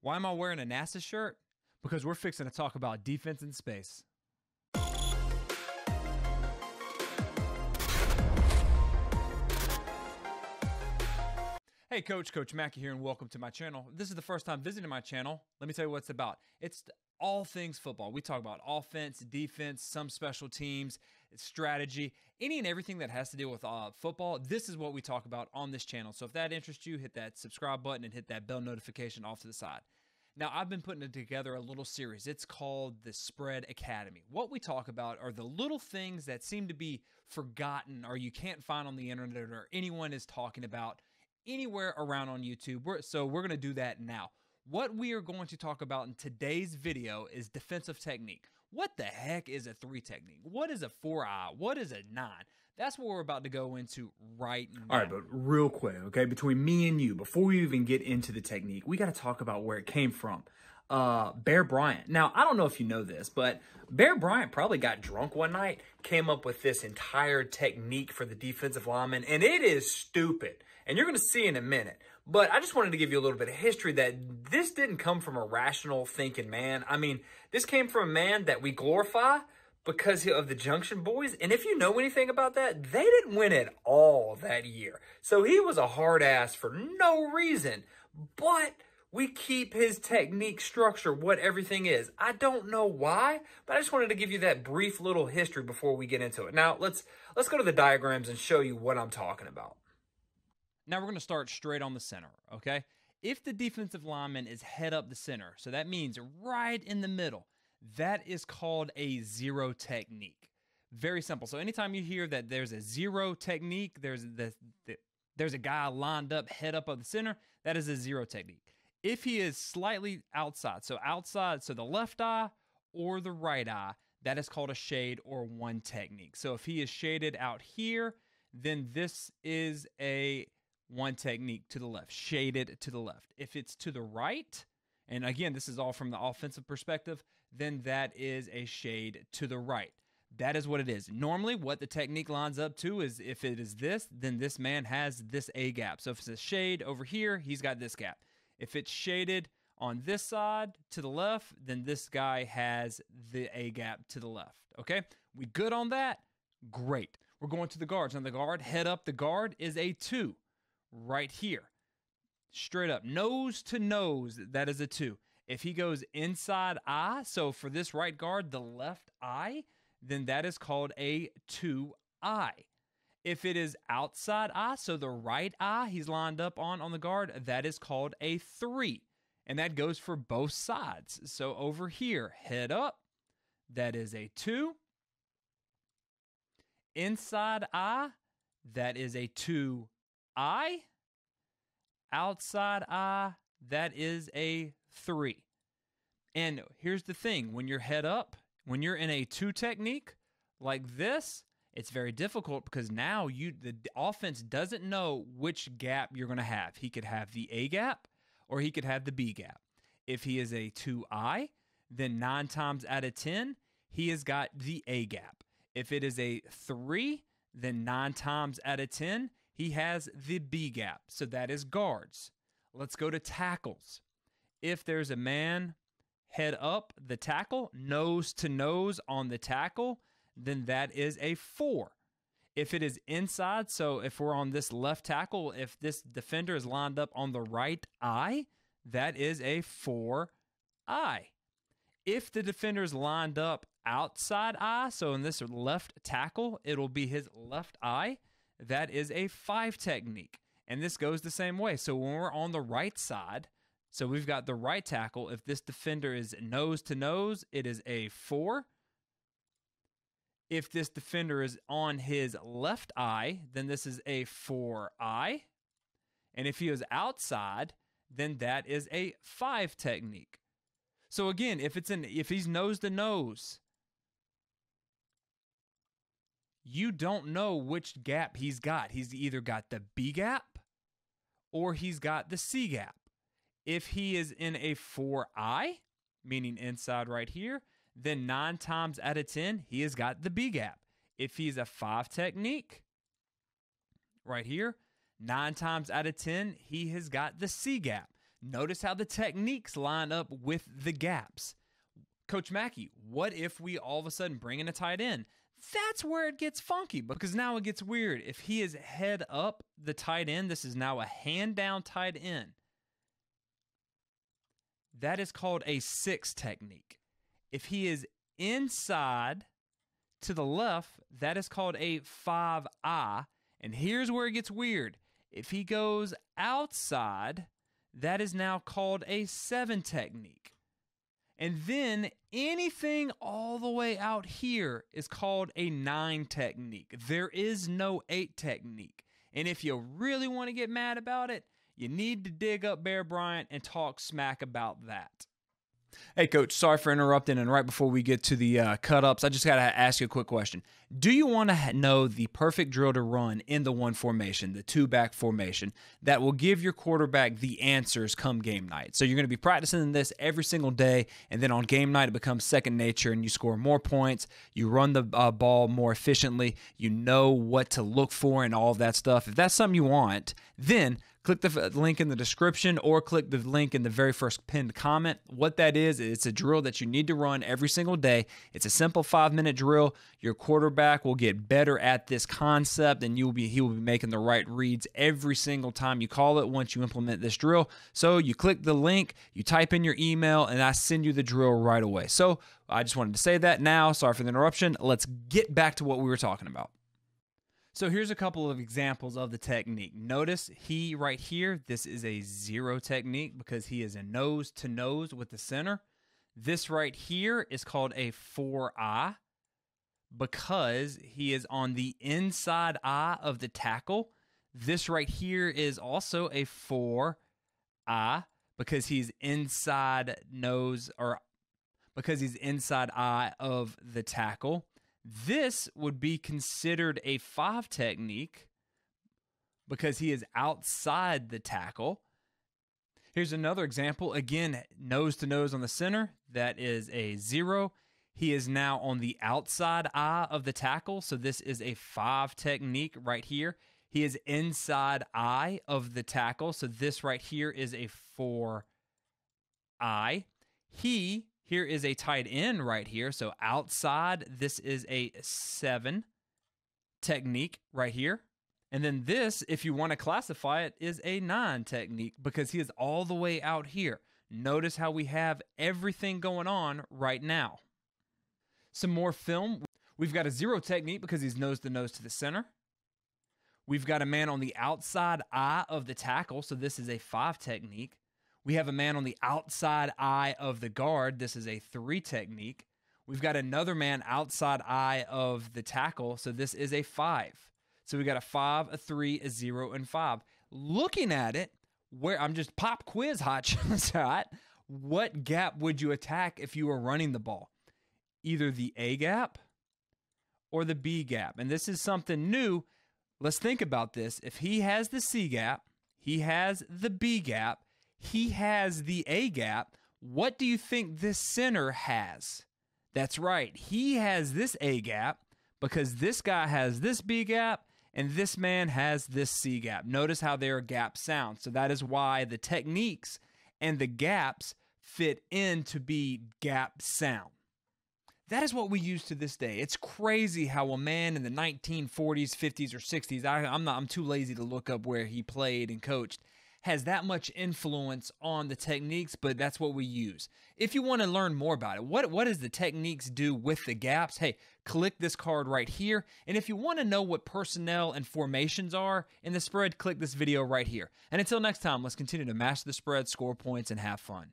Why am I wearing a NASA shirt? Because we're fixing to talk about defense in space. Hey Coach McKie here, and welcome to my channel. If this is the first time visiting my channel, let me tell you what it's about. It's all things football. We talk about offense, defense, some special teams, strategy, any and everything that has to deal with football. This is what we talk about on this channel. So if that interests you, hit that subscribe button and hit that bell notification off to the side. Now, I've been putting together a little series. It's called the Spread Academy. What we talk about are the little things that seem to be forgotten or you can't find on the internet or anyone is talking about anywhere around on YouTube. So we're going to do that now. What we are going to talk about in today's video is defensive technique. What the heck is a 3 technique? What is a 4-eye? What is a 9? That's what we're about to go into right now. All right, but real quick, okay, between me and you, before we even get into the technique, we got to talk about where it came from. Bear Bryon. Now, I don't know if you know this, but Bear Bryon probably got drunk one night, came up with this entire technique for the defensive lineman, and it is stupid. And you're going to see in a minute. But I just wanted to give you a little bit of history that this didn't come from a rational thinking man. I mean, this came from a man that we glorify because of the Junction Boys. And if you know anything about that, they didn't win at all that year. So he was a hard ass for no reason. But we keep his technique structure, what everything is. I don't know why, but I just wanted to give you that brief little history before we get into it. Now, let's go to the diagrams and show you what I'm talking about. Now we're going to start straight on the center, okay? If the defensive lineman is head up the center, so that means right in the middle, that is called a 0 technique. Very simple. So anytime you hear that there's a 0 technique, there's a guy lined up, head up of the center, that is a 0 technique. If he is slightly outside, so the left eye or the right eye, that is called a shade or 1 technique. So if he is shaded out here, then this is a 1 technique to the left, shaded to the left. If it's to the right, and again, this is all from the offensive perspective, then that is a shade to the right. That is what it is. Normally, what the technique lines up to is if it is this, then this man has this A gap. So if it's a shade over here, he's got this gap. If it's shaded on this side to the left, then this guy has the A gap to the left. Okay, we good on that? Great. We're going to the guards. Now the guard, head up, the guard is a 2. Right here, straight up, nose to nose, that is a 2. If he goes inside eye, so for this right guard, the left eye, then that is called a 2-eye. If it is outside eye, so the right eye he's lined up on the guard, that is called a 3. And that goes for both sides. So over here, head up, that is a 2. Inside eye, that is a 2-eye. Outside eye, that is a 3. And here's the thing, when you're head up, when you're in a 2 technique like this, it's very difficult because now the offense doesn't know which gap you're going to have. He could have the A gap or he could have the B gap. If he is a 2-eye, then 9 times out of 10, he has got the A gap. If it is a 3, then 9 times out of 10, he has the B gap, so that is guards. Let's go to tackles. If there's a man head up the tackle, nose to nose on the tackle, then that is a 4. If it is inside, so if we're on this left tackle, if this defender is lined up on the right eye, that is a 4-eye. If the defender is lined up outside eye, so in this left tackle, it'll be his left eye, that is a 5 technique. And this goes the same way. So when we're on the right side, so we've got the right tackle. If this defender is nose to nose, it is a 4. If this defender is on his left eye, then this is a 4-eye. And if he is outside, then that is a 5 technique. So again, if he's nose to nose, you don't know which gap he's got. He's either got the B gap or he's got the C gap. If he is in a 4-eye, meaning inside right here, then 9 times out of 10, he has got the B gap. If he's a 5 technique, right here, 9 times out of 10, he has got the C gap. Notice how the techniques line up with the gaps. Coach McKie, what if we all of a sudden bring in a tight end? That's where it gets funky, because now it gets weird. If he is head up the tight end, this is now a hand down tight end. That is called a 6 technique. If he is inside to the left, that is called a 5-eye. And here's where it gets weird. If he goes outside, that is now called a 7 technique. And then anything all the way out here is called a 9 technique. There is no 8 technique. And if you really want to get mad about it, you need to dig up Bear Bryon and talk smack about that. Hey, Coach, sorry for interrupting. And right before we get to the cut-ups, I just got to ask you a quick question. Do you want to know the perfect drill to run in the 1 formation, the 2-back formation, that will give your quarterback the answers come game night? So you're going to be practicing this every single day, and then on game night it becomes second nature, and you score more points, you run the ball more efficiently, you know what to look for and all of that stuff. If that's something you want, then click the link in the description or click the link in the very first pinned comment. What that is, it's a drill that you need to run every single day. It's a simple 5-minute drill. Your quarterback will get better at this concept, and he will be making the right reads every single time you call it once you implement this drill. So you click the link, you type in your email, and I send you the drill right away. So I just wanted to say that now. Sorry for the interruption. Let's get back to what we were talking about. So here's a couple of examples of the technique. Notice he right here, this is a 0 technique because he is a nose to nose with the center. This right here is called a 4-eye because he is on the inside eye of the tackle. This right here is also a 4-eye because he's inside nose, or because he's inside eye of the tackle. This would be considered a 5 technique because he is outside the tackle. Here's another example. Again, nose to nose on the center. That is a 0. He is now on the outside eye of the tackle. So this is a 5 technique right here. He is inside eye of the tackle. So this right here is a 4-eye. Here is a tight end right here. So outside, this is a 7 technique right here. And then this, if you want to classify it, is a 9 technique because he is all the way out here. Notice how we have everything going on right now. Some more film. We've got a 0 technique because he's nose to nose to the center. We've got a man on the outside eye of the tackle. So this is a 5 technique. We have a man on the outside eye of the guard. This is a 3 technique. We've got another man outside eye of the tackle. So this is a 5. So we got a 5, a 3, a 0, and 5. Looking at it, where I'm just pop quiz hot shot, what gap would you attack if you were running the ball? Either the A gap or the B gap. And this is something new. Let's think about this. If he has the C gap, he has the B gap, he has the A gap, what do you think this center has? That's right. He has this A gap because this guy has this B gap and this man has this C gap. Notice how their gaps sound. So that is why the techniques and the gaps fit in to be gap sound. That is what we use to this day. It's crazy how a man in the 1940s, 50s, or 60s, I'm too lazy to look up where he played and coached, has that much influence on the techniques, but that's what we use. If you want to learn more about it, what does the techniques do with the gaps? Hey, click this card right here. And if you want to know what personnel and formations are in the spread, click this video right here. And until next time, let's continue to master the spread, score points, and have fun.